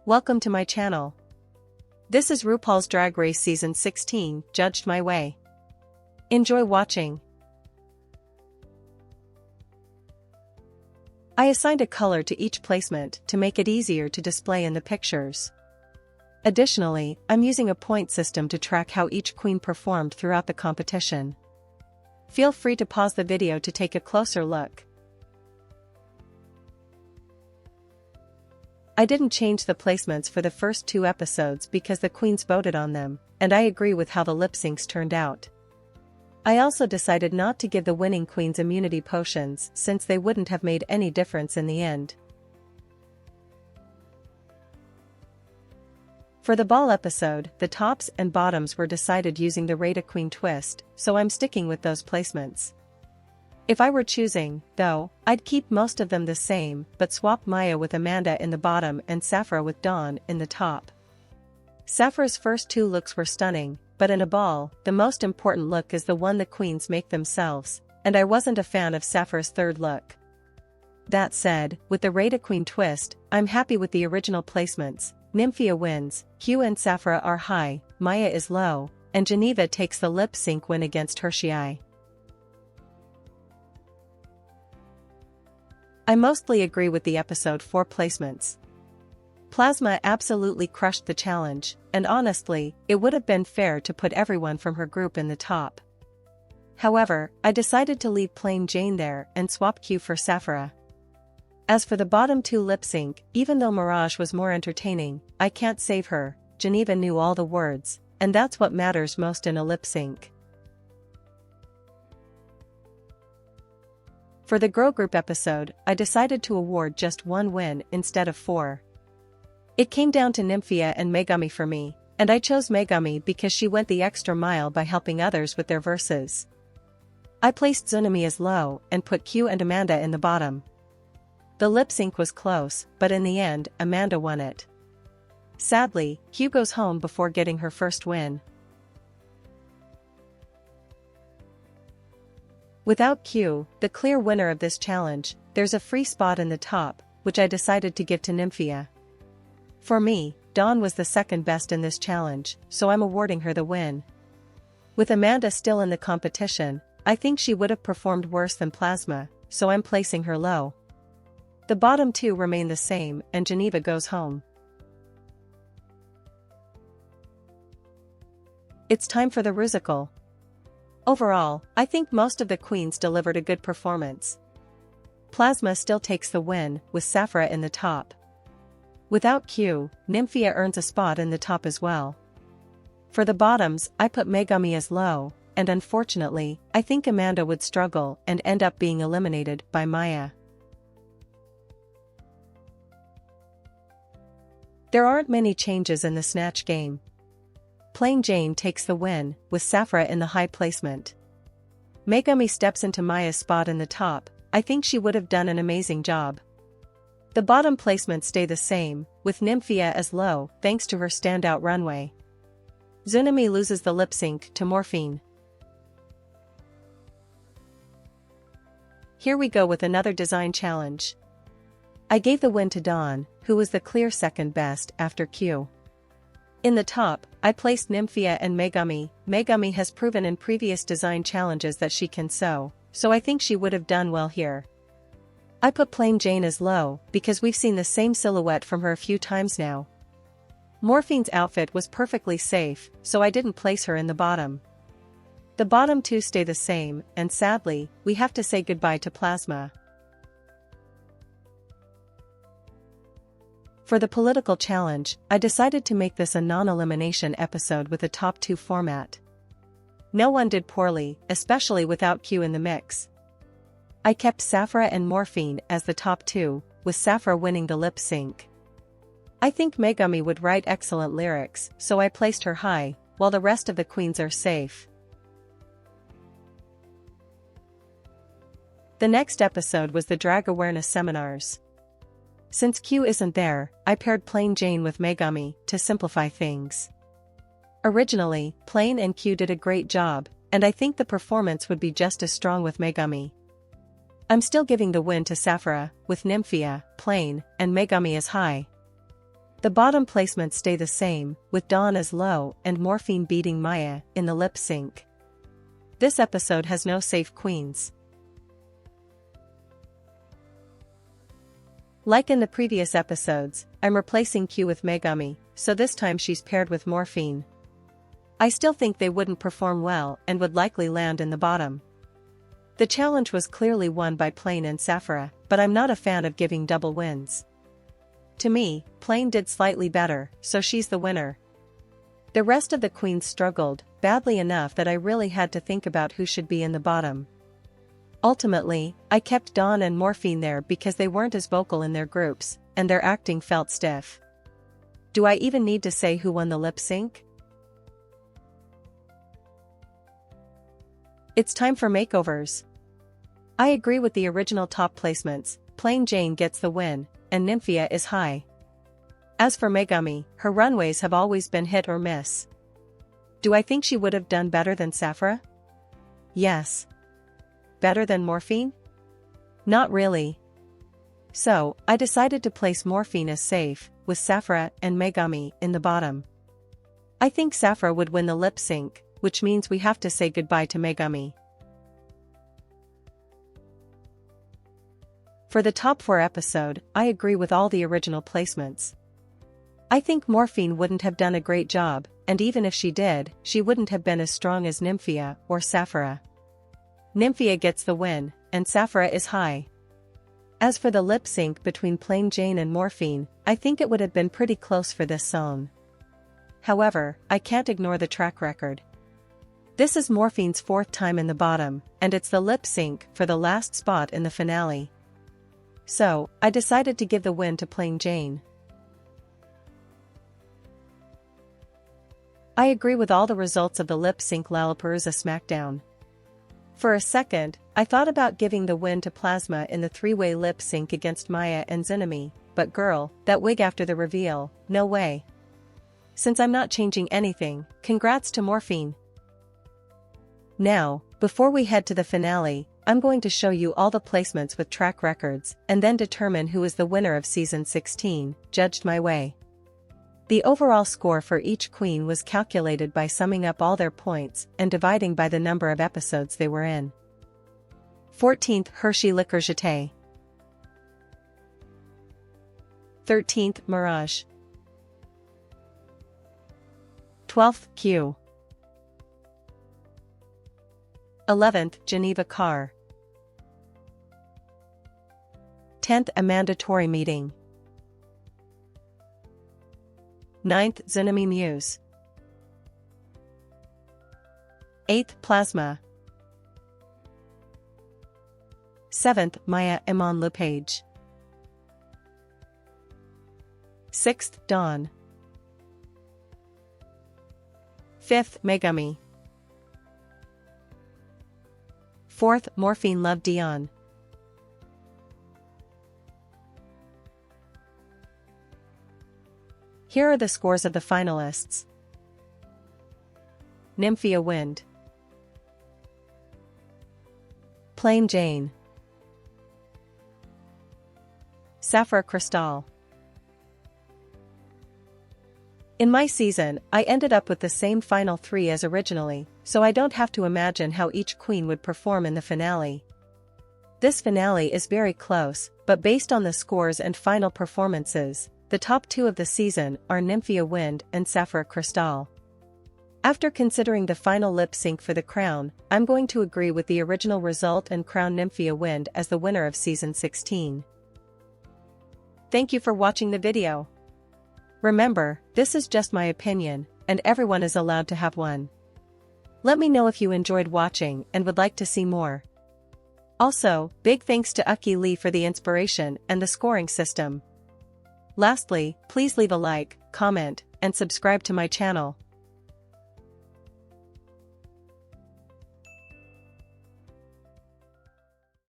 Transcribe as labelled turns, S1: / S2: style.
S1: Welcome to my channel. This is RuPaul's Drag Race Season 16, Judged My Way. Enjoy watching. I assigned a color to each placement to make it easier to display in the pictures. Additionally, I'm using a point system to track how each queen performed throughout the competition. Feel free to pause the video to take a closer look. I didn't change the placements for the first 2 episodes because the queens voted on them, and I agree with how the lip syncs turned out. I also decided not to give the winning queens immunity potions since they wouldn't have made any difference in the end. For the ball episode, the tops and bottoms were decided using the Rate a Queen twist, so I'm sticking with those placements. If I were choosing, though, I'd keep most of them the same but swap Maya with Amanda in the bottom and Safra with Dawn in the top. Safra's first 2 looks were stunning, but in a ball, the most important look is the one the queens make themselves, and I wasn't a fan of Safra's 3rd look. That said, with the Rate a Queen twist, I'm happy with the original placements. Nymphia wins, Q and Safra are high, Maya is low, and Geneva takes the lip sync win against Hershey. I mostly agree with the episode 4 placements. Plasma absolutely crushed the challenge, and honestly, it would have been fair to put everyone from her group in the top. However, I decided to leave plain Jane there and swap Q for Safra. As for the bottom 2 lip sync, even though Mirage was more entertaining, I can't save her. Geneva knew all the words, and that's what matters most in a lip sync. For the Girl Group episode, I decided to award just 1 win instead of 4. It came down to Nymphia and Megami for me, and I chose Megami because she went the extra mile by helping others with their verses. I placed Tsunami as low and put Q and Amanda in the bottom. The lip sync was close, but in the end, Amanda won it. Sadly, Q goes home before getting her first win. Without Q, the clear winner of this challenge, there's a free spot in the top, which I decided to give to Nymphia. For me, Dawn was the 2nd best in this challenge, so I'm awarding her the win. With Amanda still in the competition, I think she would have performed worse than Plasma, so I'm placing her low. The bottom 2 remain the same, and Geneva goes home. It's time for the Rusical. Overall, I think most of the queens delivered a good performance. Plasma still takes the win, with Safra in the top. Without Q, Nymphia earns a spot in the top as well. For the bottoms, I put Megami as low, and unfortunately, I think Amanda would struggle and end up being eliminated by Maya. There aren't many changes in the Snatch game. Plain Jane takes the win, with Safra in the high placement. Megami steps into Maya's spot in the top. I think she would have done an amazing job. The bottom placements stay the same, with Nymphia as low thanks to her standout runway. Tsunami loses the lip sync to Morphine. Here we go with another design challenge. I gave the win to Dawn, who was the clear 2nd best after Q. In the top, I placed Nymphia and Megami. Megami has proven in previous design challenges that she can sew, so I think she would have done well here. I put plain Jane as low because we've seen the same silhouette from her a few times now. Morphine's outfit was perfectly safe, so I didn't place her in the bottom. The bottom 2 stay the same, and sadly, we have to say goodbye to Plasma. For the political challenge, I decided to make this a non-elimination episode with a top 2 format. No one did poorly, especially without Q in the mix. I kept Safra and Morphine as the top 2, with Safra winning the lip sync. I think Megami would write excellent lyrics, so I placed her high, while the rest of the queens are safe. The next episode was the Drag Awareness Seminars. Since Q isn't there, I paired Plain Jane with Megami to simplify things. Originally, Plain and Q did a great job, and I think the performance would be just as strong with Megami. I'm still giving the win to Safra, with Nymphia, Plain, and Megami as high. The bottom placements stay the same, with Dawn as low and Morphine beating Maya in the lip sync. This episode has no safe queens. Like in the previous episodes, I'm replacing Q with Megami, so this time she's paired with Morphine. I still think they wouldn't perform well and would likely land in the bottom. The challenge was clearly won by Plain and Saphira, but I'm not a fan of giving double wins. To me, Plain did slightly better, so she's the winner. The rest of the queens struggled, badly enough that I really had to think about who should be in the bottom. Ultimately, I kept Dawn and Morphine there because they weren't as vocal in their groups, and their acting felt stiff. Do I even need to say who won the lip sync? It's time for makeovers. I agree with the original top placements. Plain Jane gets the win, and Nymphia is high. As for Megami, her runways have always been hit or miss. Do I think she would have done better than Saphira? Yes. Better than Morphine? Not really. So, I decided to place Morphine as safe, with Saphira and Megami in the bottom. I think Saphira would win the lip sync, which means we have to say goodbye to Megami. For the top 4 episode, I agree with all the original placements. I think Morphine wouldn't have done a great job, and even if she did, she wouldn't have been as strong as Nymphia or Saphira. Nymphia gets the win, and Saphira is high. As for the lip sync between Plain Jane and Morphine, I think it would have been pretty close for this song. However, I can't ignore the track record. This is Morphine's 4th time in the bottom, and it's the lip sync for the last spot in the finale. So, I decided to give the win to Plain Jane. I agree with all the results of the lip sync Lollapalooza Smackdown. For a second, I thought about giving the win to Plasma in the 3-way lip sync against Maya and Zinami, but girl, that wig after the reveal, no way. Since I'm not changing anything, congrats to Morphine. Now, before we head to the finale, I'm going to show you all the placements with track records and then determine who is the winner of Season 16, judged my way. The overall score for each queen was calculated by summing up all their points and dividing by the number of episodes they were in. 14th Hershey Liquor Jeté. 13th Mirage. 12th Q. 11th Geneva Carr. 10th A Mandatory Meeting. 9th Zinami Muse. 8th Plasma. 7th Maya Iman Lepage. 6th Dawn. 5th Megami. 4th Morphine Love Dion. 'Here are the scores of the finalists. Nymphia Wind. Plain Jane. Saphira Crystal. In my season, I ended up with the same final 3 as originally, so I don't have to imagine how each queen would perform in the finale. This finale is very close, but based on the scores and final performances, the top 2 of the season are Nymphia Wind and Saphira Crystal. After considering the final lip sync for the crown, I'm going to agree with the original result and crown Nymphia Wind as the winner of Season 16. Thank you for watching the video. Remember, this is just my opinion, and everyone is allowed to have one. Let me know if you enjoyed watching and would like to see more. Also, big thanks to Uki Lee for the inspiration and the scoring system. Lastly, please leave a like, comment, and subscribe to my channel.